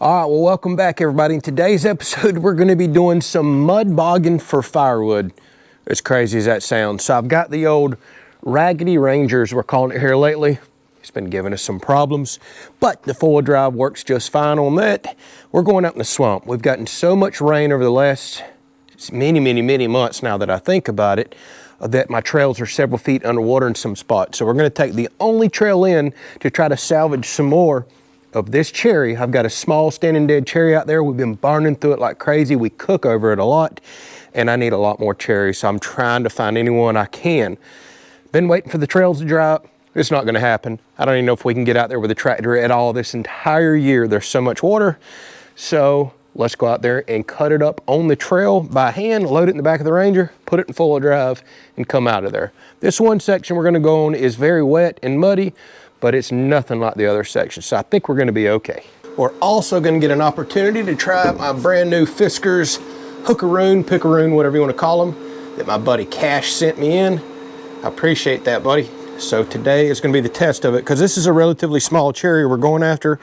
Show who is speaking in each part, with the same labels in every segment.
Speaker 1: All right, well, welcome back, everybody. In today's episode, we're going to be doing some mud bogging for firewood, as crazy as that sounds. So I've got the old Raggedy Rangers, we're calling it here lately. It's been giving us some problems, but the four-wheel drive works just fine on that. We're going out in the swamp. We've gotten so much rain over the last many months now that I think about it, that my trails are several feet underwater in some spots. So we're going to take the only trail in to try to salvage some more of this cherry. I've got a small standing dead cherry out there. We've been burning through it like crazy. We cook over it a lot, and I need a lot more cherries, so I'm trying to find anyone I can. Been waiting for the trails to dry up. It's not gonna happen. I don't even know if we can get out there with a tractor at all this entire year. There's so much water. So let's go out there and cut it up on the trail by hand, load it in the back of the Ranger, put it in full drive, and come out of there. This one section we're gonna go on is very wet and muddy, but it's nothing like the other sections, so I think we're gonna be okay. We're also gonna get an opportunity to try my brand new Fiskars hookaroon, pickaroon, whatever you wanna call them, that my buddy Cash sent me in. I appreciate that, buddy. So today is gonna be the test of it, because this is a relatively small cherry we're going after,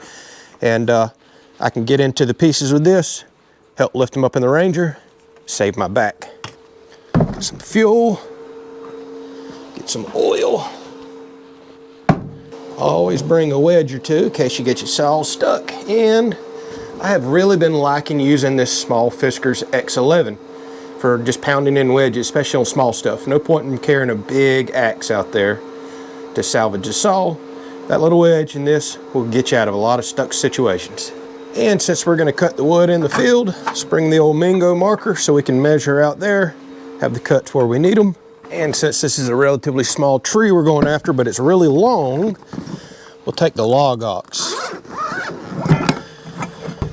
Speaker 1: and I can get into the pieces with this, help lift them up in the Ranger, save my back. Get some fuel, get some oil. Always bring a wedge or two in case you get your saw stuck. And I have really been liking using this small Fiskars X11 for just pounding in wedges, especially on small stuff. No point in carrying a big axe out there to salvage a saw. That little wedge in this will get you out of a lot of stuck situations. And since we're gonna cut the wood in the field, let's bring the old Mingo marker so we can measure out there, have the cuts where we need them. And since this is a relatively small tree we're going after, but it's really long, we'll take the log ox.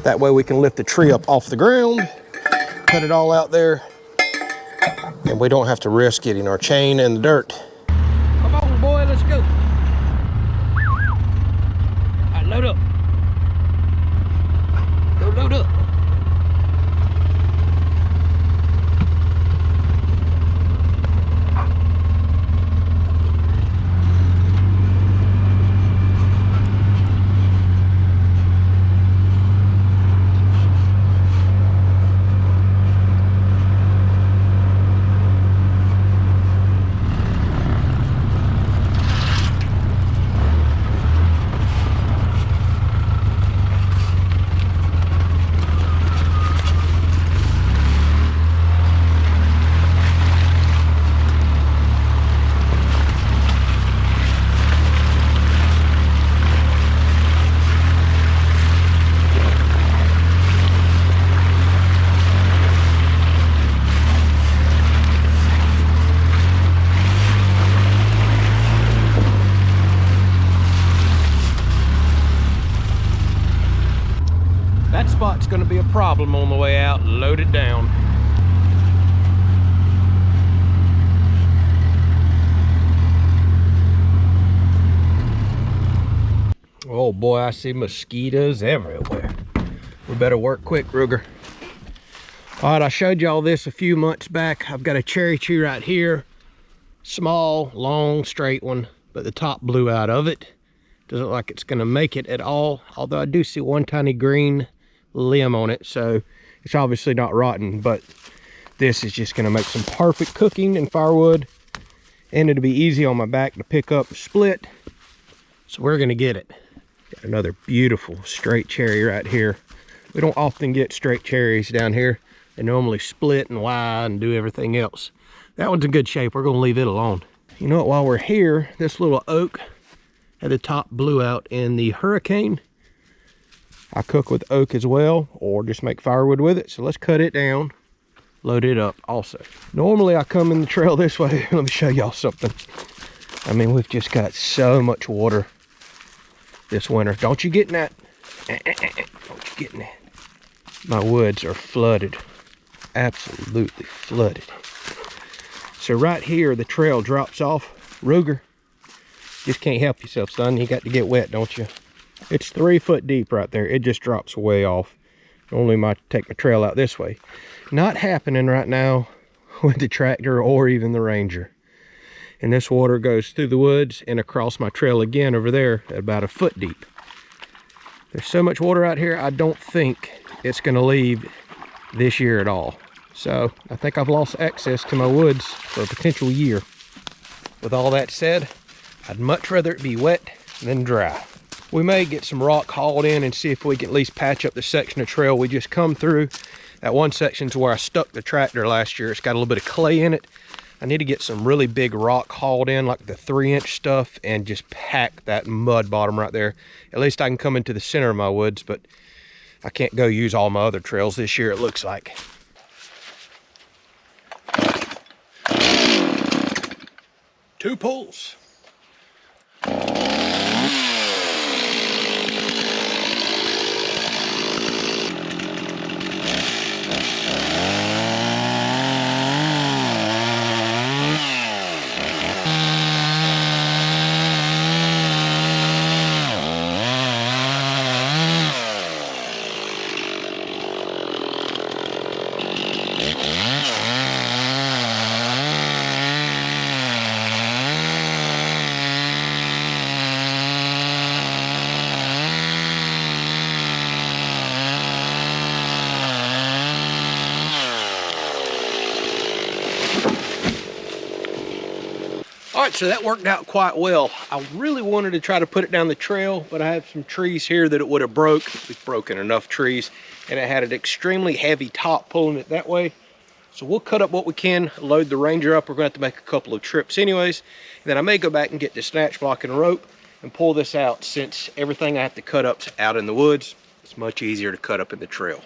Speaker 1: That way we can lift the tree up off the ground, cut it all out there, and we don't have to risk getting our chain in the dirt. Come on, boy, let's go. All right, load up. Load up. That spot's gonna be a problem on the way out. Load it down. Oh boy, I see mosquitoes everywhere. We better work quick, Ruger. All right, I showed y'all this a few months back. I've got a cherry tree right here. Small, long, straight one, but the top blew out of it. Doesn't look like it's gonna make it at all, although I do see one tiny green limb on it, so it's obviously not rotten, but this is just going to make some perfect cooking and firewood, and it'll be easy on my back to pick up and split. So we're going to get it. Got another beautiful straight cherry right here. We don't often get straight cherries down here. They normally split and wide and do everything else. That one's in good shape. We're going to leave it alone. You know what, while we're here, this little oak at the top blew out in the hurricane. I cook with oak as well, or just make firewood with it. So let's cut it down, load it up also. Normally I come in the trail this way. Let me show y'all something. I mean, we've just got so much water this winter. Don't you get in that? Don't you get in that? My woods are flooded, absolutely flooded. So right here, the trail drops off. Ruger, just can't help yourself, son. You got to get wet, don't you? It's 3 foot deep right there. It just drops way off. Normally might take my trail out this way. Not happening right now with the tractor or even the Ranger. And this water goes through the woods and across my trail again over there at about 1 foot deep. There's so much water out here, I don't think it's gonna leave this year at all. So I think I've lost access to my woods for a potential year. With all that said, I'd much rather it be wet than dry. We may get some rock hauled in and see if we can at least patch up the section of trail we just come through. That one section's where I stuck the tractor last year. It's got a little bit of clay in it. I need to get some really big rock hauled in, like the 3-inch stuff, and just pack that mud bottom right there. At least I can come into the center of my woods, but I can't go use all my other trails this year, it looks like. Two pulls. All right, so that worked out quite well. I really wanted to try to put it down the trail, but I have some trees here that it would have broke. We've broken enough trees, and it had an extremely heavy top pulling it that way. So we'll cut up what we can, load the Ranger up. We're gonna have to make a couple of trips anyways. And then I may go back and get the snatch block and rope and pull this out, since everything I have to cut up's out in the woods. It's much easier to cut up in the trail.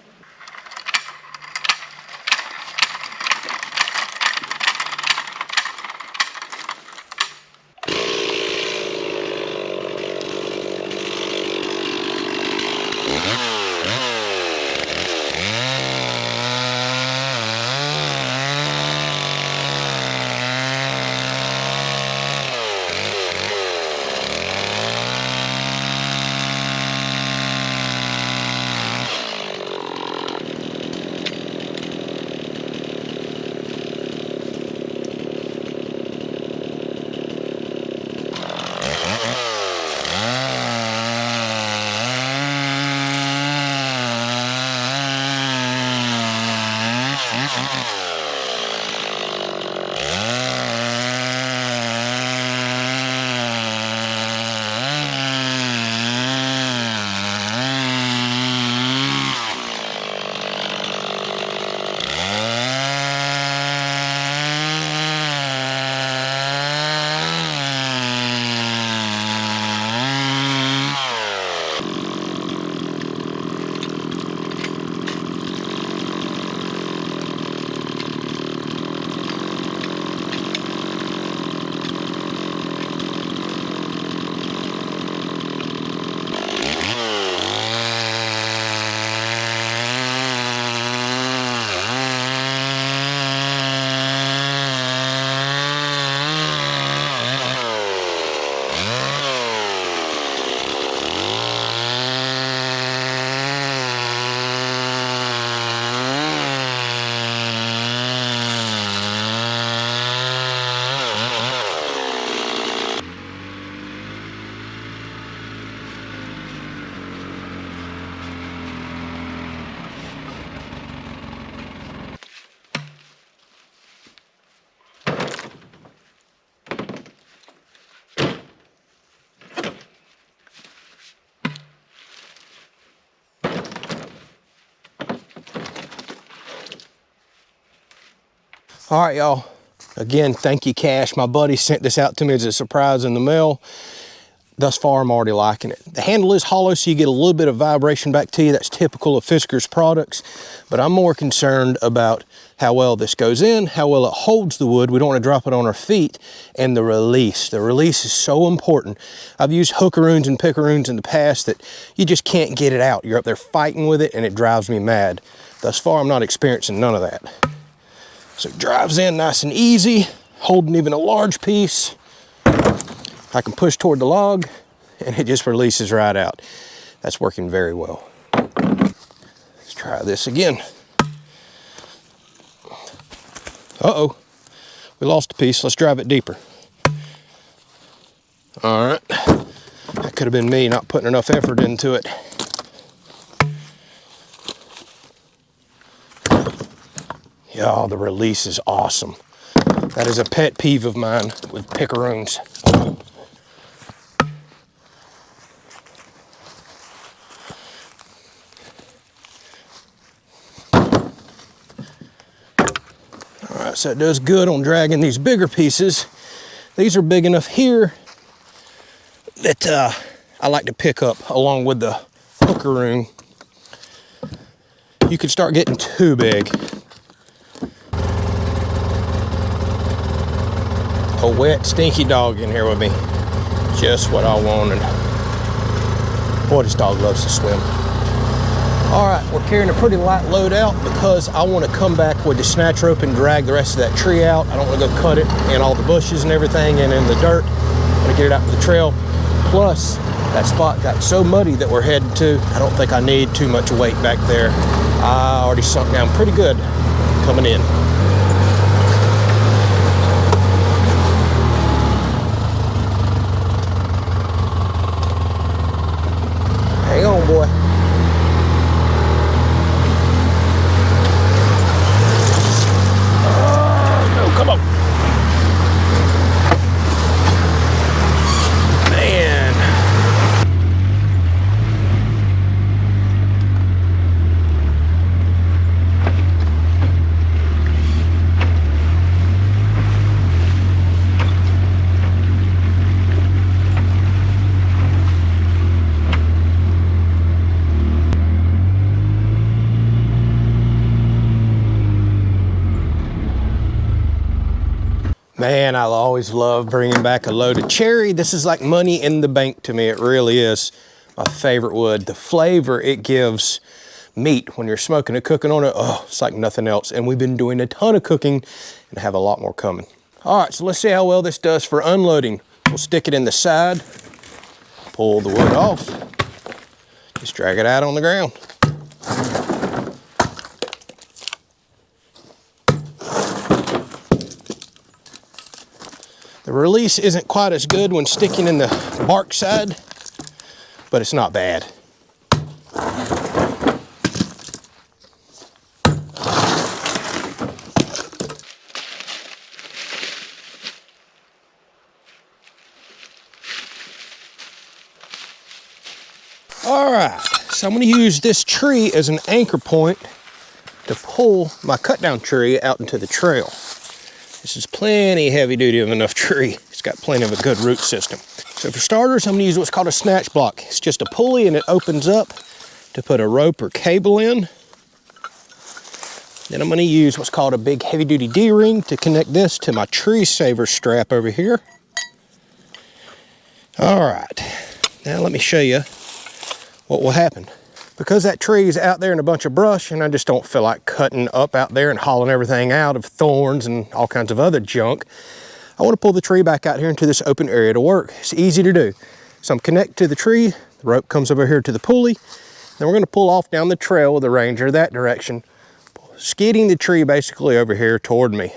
Speaker 1: All right, y'all. Again, thank you, Cash. My buddy sent this out to me as a surprise in the mail. Thus far, I'm already liking it. The handle is hollow, so you get a little bit of vibration back to you. That's typical of Fisker's products. But I'm more concerned about how well this goes in, how well it holds the wood. We don't want to drop it on our feet. And the release. The release is so important. I've used hookaroons and pickaroons in the past that you just can't get it out. You're up there fighting with it, and it drives me mad. Thus far, I'm not experiencing none of that. So it drives in nice and easy, holding even a large piece. I can push toward the log and it just releases right out. That's working very well. Let's try this again. Uh-oh, we lost a piece. Let's drive it deeper. All right, that could have been me not putting enough effort into it. Yeah, the release is awesome. That is a pet peeve of mine with picaroons. All right, so it does good on dragging these bigger pieces. These are big enough here that I like to pick up along with the hookaroon. You could start getting too big. A wet, stinky dog in here with me. Just what I wanted. Boy, this dog loves to swim. All right, we're carrying a pretty light load out because I want to come back with the snatch rope and drag the rest of that tree out. I don't want to go cut it in all the bushes and everything and in the dirt. I want to get it out to the trail. Plus, that spot got so muddy that we're heading to, I don't think I need too much weight back there. I already sunk down pretty good coming in. Hang on, boy. Oh, no, come on. Man. Man, I always love bringing back a load of cherry. This is like money in the bank to me. It really is my favorite wood. The flavor it gives meat when you're smoking and cooking on it, oh, it's like nothing else. And we've been doing a ton of cooking and have a lot more coming. All right, so let's see how well this does for unloading. We'll stick it in the side, pull the wood off, just drag it out on the ground. The release isn't quite as good when sticking in the bark side, but it's not bad. All right, so I'm gonna use this tree as an anchor point to pull my cut down tree out into the trail. This is plenty heavy duty of enough tree. It's got plenty of a good root system. So for starters, I'm gonna use what's called a snatch block. It's just a pulley and it opens up to put a rope or cable in. Then I'm gonna use what's called a big heavy duty D-ring to connect this to my tree saver strap over here. All right, now let me show you what will happen. Because that tree is out there in a bunch of brush and I just don't feel like cutting up out there and hauling everything out of thorns and all kinds of other junk, I want to pull the tree back out here into this open area to work. It's easy to do. So I'm connected to the tree, the rope comes over here to the pulley, then we're going to pull off down the trail with the Ranger that direction, skidding the tree basically over here toward me.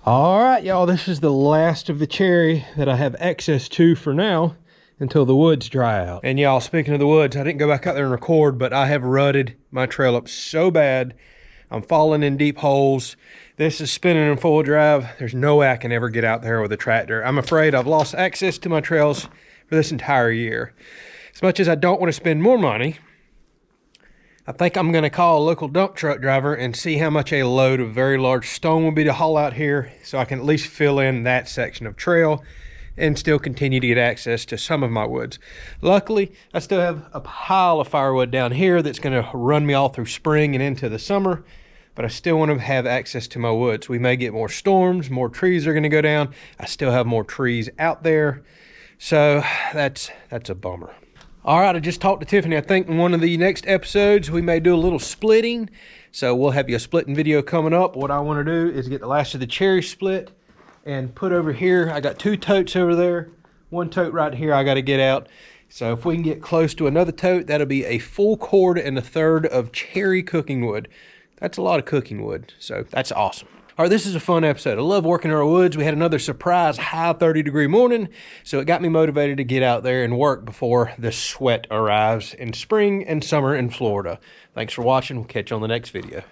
Speaker 1: All right, y'all, this is the last of the cherry that I have access to for now until the woods dry out. And y'all, speaking of the woods, I didn't go back out there and record, but I have rutted my trail up so bad. I'm falling in deep holes. This is spinning in full drive. There's no way I can ever get out there with a tractor. I'm afraid I've lost access to my trails for this entire year. As much as I don't want to spend more money, I think I'm gonna call a local dump truck driver and see how much a load of very large stone will be to haul out here, so I can at least fill in that section of trail and still continue to get access to some of my woods. Luckily, I still have a pile of firewood down here that's gonna run me all through spring and into the summer, but I still want to have access to my woods. We may get more storms, more trees are gonna go down. I still have more trees out there, so that's a bummer. All right, I just talked to Tiffany. I think in one of the next episodes, we may do a little splitting. So we'll have you a splitting video coming up. What I want to do is get the last of the cherry split and put over here. I got 2 totes over there. 1 tote right here I got to get out. So if we can get close to another tote, that'll be a full cord and a third of cherry cooking wood. That's a lot of cooking wood. So that's awesome. All right, this is a fun episode. I love working in our woods. We had another surprise high 30-degree morning, so it got me motivated to get out there and work before the sweat arrives in spring and summer in Florida. Thanks for watching. We'll catch you on the next video.